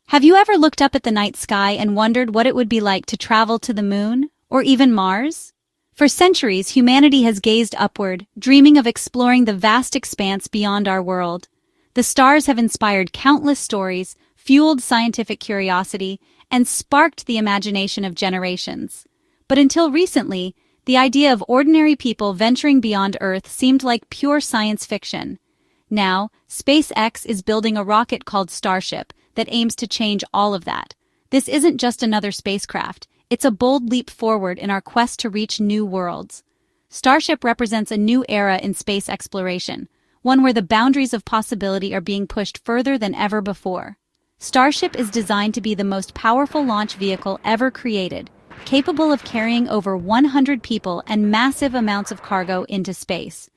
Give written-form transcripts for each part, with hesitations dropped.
Have you ever looked up at the night sky and wondered what it would be like to travel to the moon, or even Mars? For centuries, humanity has gazed upward, dreaming of exploring the vast expanse beyond our world. The stars have inspired countless stories, fueled scientific curiosity, and sparked the imagination of generations. But until recently, the idea of ordinary people venturing beyond Earth seemed like pure science fiction. Now, SpaceX is building a rocket called Starship that aims to change all of that. This isn't just another spacecraft, it's a bold leap forward in our quest to reach new worlds. Starship represents a new era in space exploration, one where the boundaries of possibility are being pushed further than ever before. Starship is designed to be the most powerful launch vehicle ever created, capable of carrying over 100 people and massive amounts of cargo into space.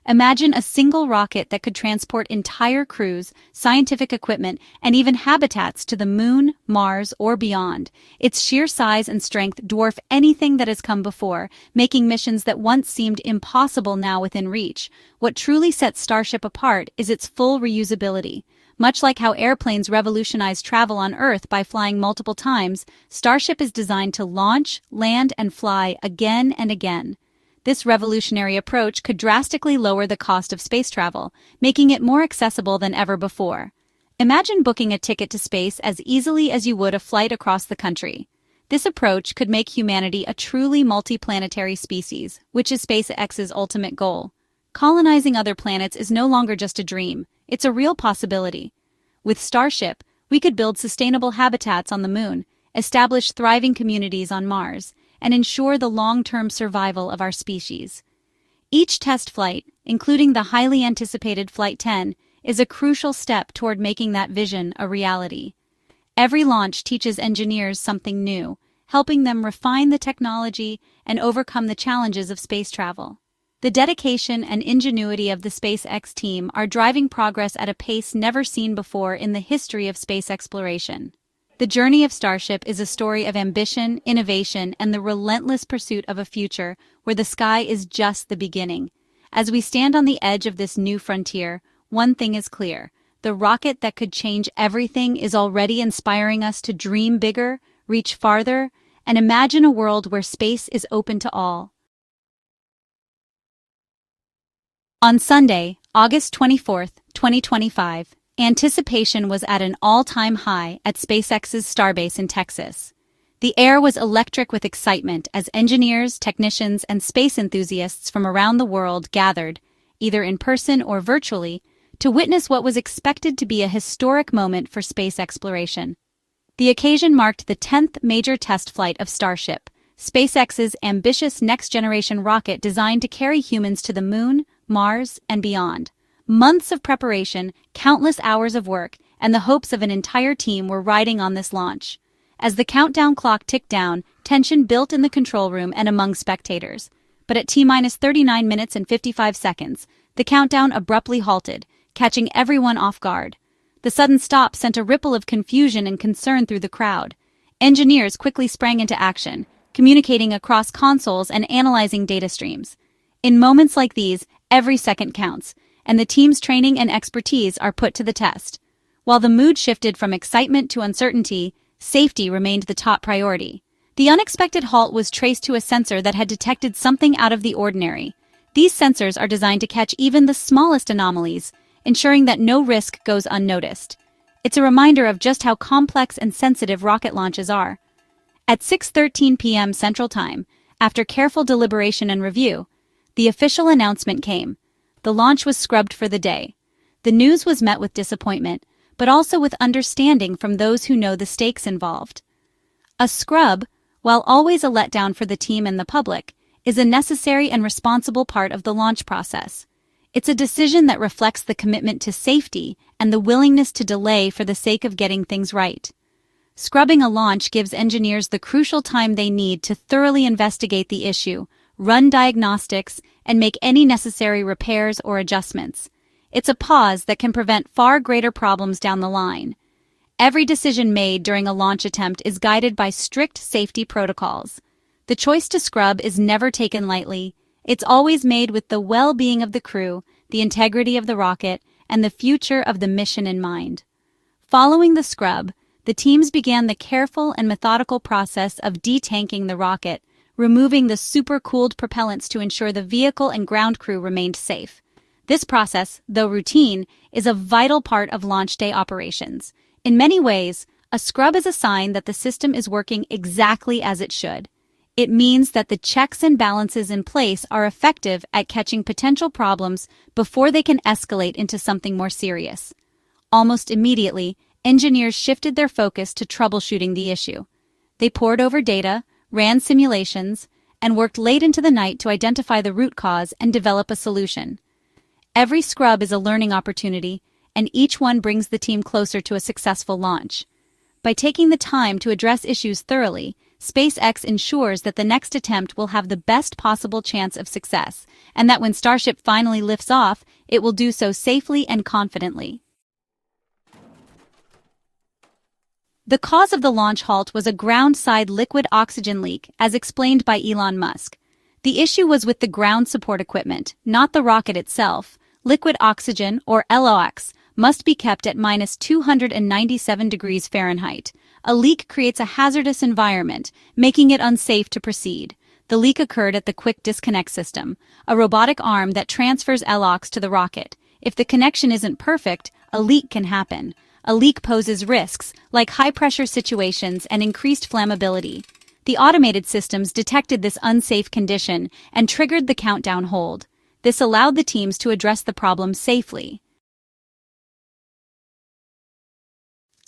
Imagine a single rocket that could transport entire crews, scientific equipment, and even habitats to the moon, Mars, or beyond. Its sheer size and strength dwarf anything that has come before, making missions that once seemed impossible now within reach. What truly sets Starship apart is its full reusability. Much like how airplanes revolutionized travel on Earth by flying multiple times, Starship is designed to launch, land, and fly again and again. This revolutionary approach could drastically lower the cost of space travel, making it more accessible than ever before. Imagine booking a ticket to space as easily as you would a flight across the country. This approach could make humanity a truly multiplanetary species, which is SpaceX's ultimate goal. Colonizing other planets is no longer just a dream, it's a real possibility. With Starship, we could build sustainable habitats on the moon, establish thriving communities on Mars, and ensure the long-term survival of our species. Each test flight, including the highly anticipated Flight 10, is a crucial step toward making that vision a reality. Every launch teaches engineers something new, helping them refine the technology and overcome the challenges of space travel. The dedication and ingenuity of the SpaceX team are driving progress at a pace never seen before in the history of space exploration. The journey of Starship is a story of ambition, innovation, and the relentless pursuit of a future where the sky is just the beginning. As we stand on the edge of this new frontier, one thing is clear: the rocket that could change everything is already inspiring us to dream bigger, reach farther, and imagine a world where space is open to all. On Sunday, August 24, 2025, anticipation was at an all-time high at SpaceX's Starbase in Texas. The air was electric with excitement as engineers, technicians, and space enthusiasts from around the world gathered, either in person or virtually, to witness what was expected to be a historic moment for space exploration. The occasion marked the 10th major test flight of Starship, SpaceX's ambitious next-generation rocket designed to carry humans to the moon, Mars, and beyond. Months of preparation, countless hours of work, and the hopes of an entire team were riding on this launch. As the countdown clock ticked down, tension built in the control room and among spectators. But at T-minus 39 minutes and 55 seconds, the countdown abruptly halted, catching everyone off guard. The sudden stop sent a ripple of confusion and concern through the crowd. Engineers quickly sprang into action, communicating across consoles and analyzing data streams. In moments like these, every second counts, and the team's training and expertise are put to the test. While the mood shifted from excitement to uncertainty, safety remained the top priority. The unexpected halt was traced to a sensor that had detected something out of the ordinary. These sensors are designed to catch even the smallest anomalies, ensuring that no risk goes unnoticed. It's a reminder of just how complex and sensitive rocket launches are. At 6:13 p.m. Central Time, after careful deliberation and review, the official announcement came. The launch was scrubbed for the day. The news was met with disappointment, but also with understanding from those who know the stakes involved. A scrub, while always a letdown for the team and the public, is a necessary and responsible part of the launch process. It's a decision that reflects the commitment to safety and the willingness to delay for the sake of getting things right. Scrubbing a launch gives engineers the crucial time they need to thoroughly investigate the issue, run diagnostics, and make any necessary repairs or adjustments. It's a pause that can prevent far greater problems down the line. Every decision made during a launch attempt is guided by strict safety protocols. The choice to scrub is never taken lightly. It's always made with the well-being of the crew, the integrity of the rocket, and the future of the mission in mind. Following the scrub, the teams began the careful and methodical process of detanking the rocket, removing the supercooled propellants to ensure the vehicle and ground crew remained safe. This process, though routine, is a vital part of launch day operations. In many ways, a scrub is a sign that the system is working exactly as it should. It means that the checks and balances in place are effective at catching potential problems before they can escalate into something more serious. Almost immediately, engineers shifted their focus to troubleshooting the issue. They pored over data, ran simulations, and worked late into the night to identify the root cause and develop a solution. Every scrub is a learning opportunity, and each one brings the team closer to a successful launch. By taking the time to address issues thoroughly, SpaceX ensures that the next attempt will have the best possible chance of success, and that when Starship finally lifts off, it will do so safely and confidently. The cause of the launch halt was a ground-side liquid oxygen leak, as explained by Elon Musk. The issue was with the ground support equipment, not the rocket itself. Liquid oxygen, or LOX, must be kept at -297 degrees Fahrenheit. A leak creates a hazardous environment, making it unsafe to proceed. The leak occurred at the quick disconnect system, a robotic arm that transfers LOX to the rocket. If the connection isn't perfect, a leak can happen. A leak poses risks, like high-pressure situations and increased flammability. The automated systems detected this unsafe condition and triggered the countdown hold. This allowed the teams to address the problem safely.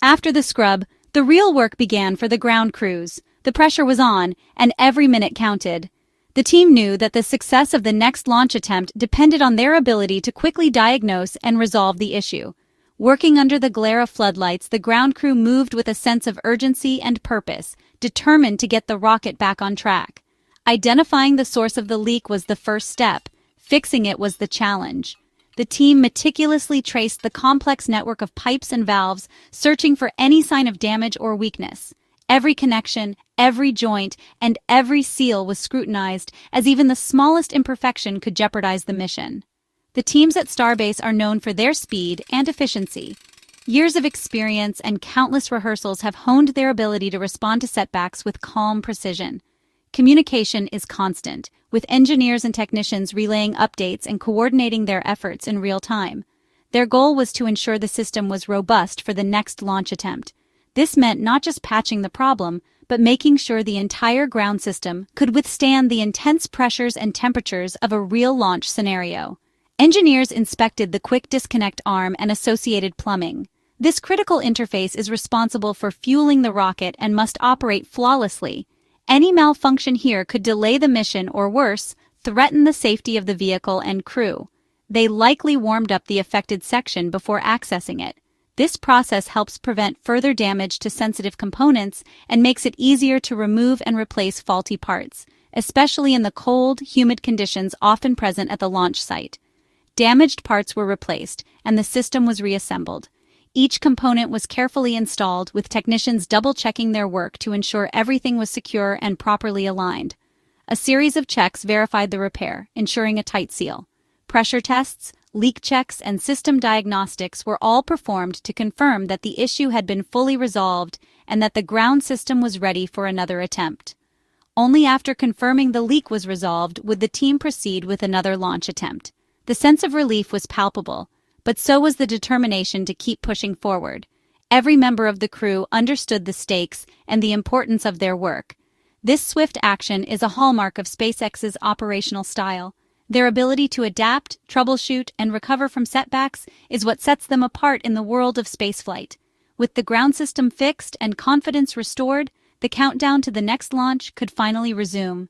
After the scrub, the real work began for the ground crews. The pressure was on, and every minute counted. The team knew that the success of the next launch attempt depended on their ability to quickly diagnose and resolve the issue. Working under the glare of floodlights, the ground crew moved with a sense of urgency and purpose, determined to get the rocket back on track. Identifying the source of the leak was the first step. Fixing it was the challenge. The team meticulously traced the complex network of pipes and valves, searching for any sign of damage or weakness. Every connection, every joint, and every seal was scrutinized, as even the smallest imperfection could jeopardize the mission. The teams at Starbase are known for their speed and efficiency. Years of experience and countless rehearsals have honed their ability to respond to setbacks with calm precision. Communication is constant, with engineers and technicians relaying updates and coordinating their efforts in real time. Their goal was to ensure the system was robust for the next launch attempt. This meant not just patching the problem, but making sure the entire ground system could withstand the intense pressures and temperatures of a real launch scenario. Engineers inspected the quick disconnect arm and associated plumbing. This critical interface is responsible for fueling the rocket and must operate flawlessly. Any malfunction here could delay the mission or worse, threaten the safety of the vehicle and crew. They likely warmed up the affected section before accessing it. This process helps prevent further damage to sensitive components and makes it easier to remove and replace faulty parts, especially in the cold, humid conditions often present at the launch site. Damaged parts were replaced, and the system was reassembled. Each component was carefully installed, with technicians double-checking their work to ensure everything was secure and properly aligned. A series of checks verified the repair, ensuring a tight seal. Pressure tests, leak checks, and system diagnostics were all performed to confirm that the issue had been fully resolved and that the ground system was ready for another attempt. Only after confirming the leak was resolved would the team proceed with another launch attempt. The sense of relief was palpable, but so was the determination to keep pushing forward. Every member of the crew understood the stakes and the importance of their work. This swift action is a hallmark of SpaceX's operational style. Their ability to adapt, troubleshoot, and recover from setbacks is what sets them apart in the world of spaceflight. With the ground system fixed and confidence restored, the countdown to the next launch could finally resume.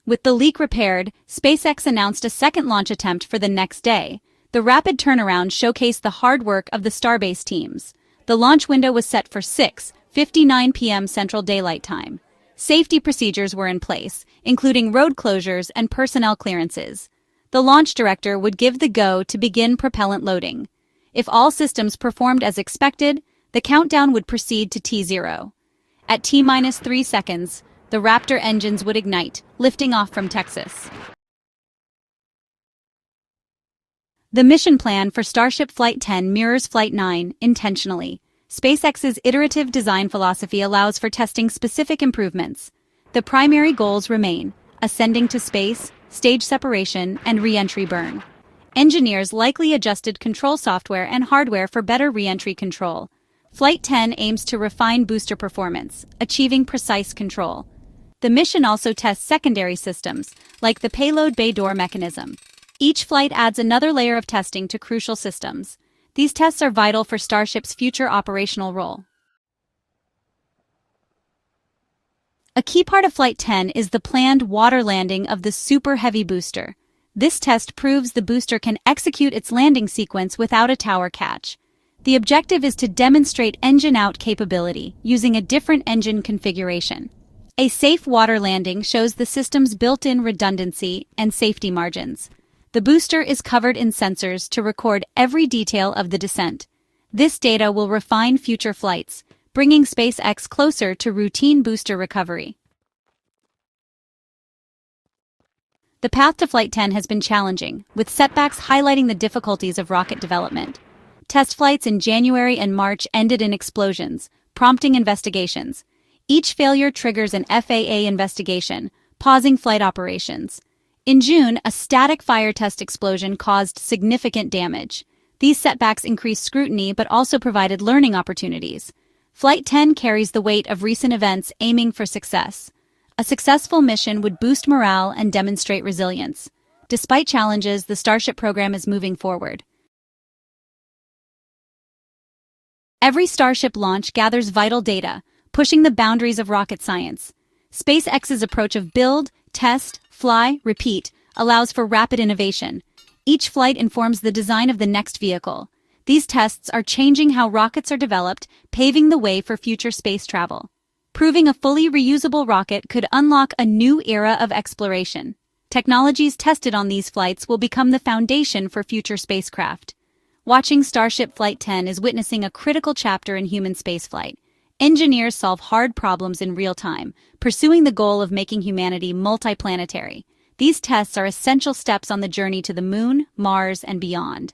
With the leak repaired, SpaceX announced a second launch attempt for the next day. The rapid turnaround showcased the hard work of the Starbase teams. The launch window was set for 6:59 p.m. Central Daylight Time. Safety procedures were in place, including road closures and personnel clearances. The launch director would give the go to begin propellant loading. If all systems performed as expected, the countdown would proceed to T0. At T-3 seconds, the Raptor engines would ignite, lifting off from Texas. The mission plan for Starship Flight 10 mirrors Flight 9 intentionally. SpaceX's iterative design philosophy allows for testing specific improvements. The primary goals remain: ascending to space, stage separation, and re-entry burn. Engineers likely adjusted control software and hardware for better re-entry control. Flight 10 aims to refine booster performance, achieving precise control. The mission also tests secondary systems, like the payload bay door mechanism. Each flight adds another layer of testing to crucial systems. These tests are vital for Starship's future operational role. A key part of Flight 10 is the planned water landing of the Super Heavy booster. This test proves the booster can execute its landing sequence without a tower catch. The objective is to demonstrate engine-out capability using a different engine configuration. A safe water landing shows the system's built-in redundancy and safety margins. The booster is covered in sensors to record every detail of the descent. This data will refine future flights, bringing SpaceX closer to routine booster recovery. The path to Flight 10 has been challenging, with setbacks highlighting the difficulties of rocket development. Test flights in January and March ended in explosions, prompting investigations. Each failure triggers an FAA investigation, pausing flight operations. In June, a static fire test explosion caused significant damage. These setbacks increased scrutiny but also provided learning opportunities. Flight 10 carries the weight of recent events, aiming for success. A successful mission would boost morale and demonstrate resilience. Despite challenges, the Starship program is moving forward. Every Starship launch gathers vital data, pushing the boundaries of rocket science. SpaceX's approach of build, test, fly, repeat allows for rapid innovation. Each flight informs the design of the next vehicle. These tests are changing how rockets are developed, paving the way for future space travel. Proving a fully reusable rocket could unlock a new era of exploration. Technologies tested on these flights will become the foundation for future spacecraft. Watching Starship Flight 10 is witnessing a critical chapter in human spaceflight. Engineers solve hard problems in real time, pursuing the goal of making humanity multiplanetary. These tests are essential steps on the journey to the Moon, Mars, and beyond.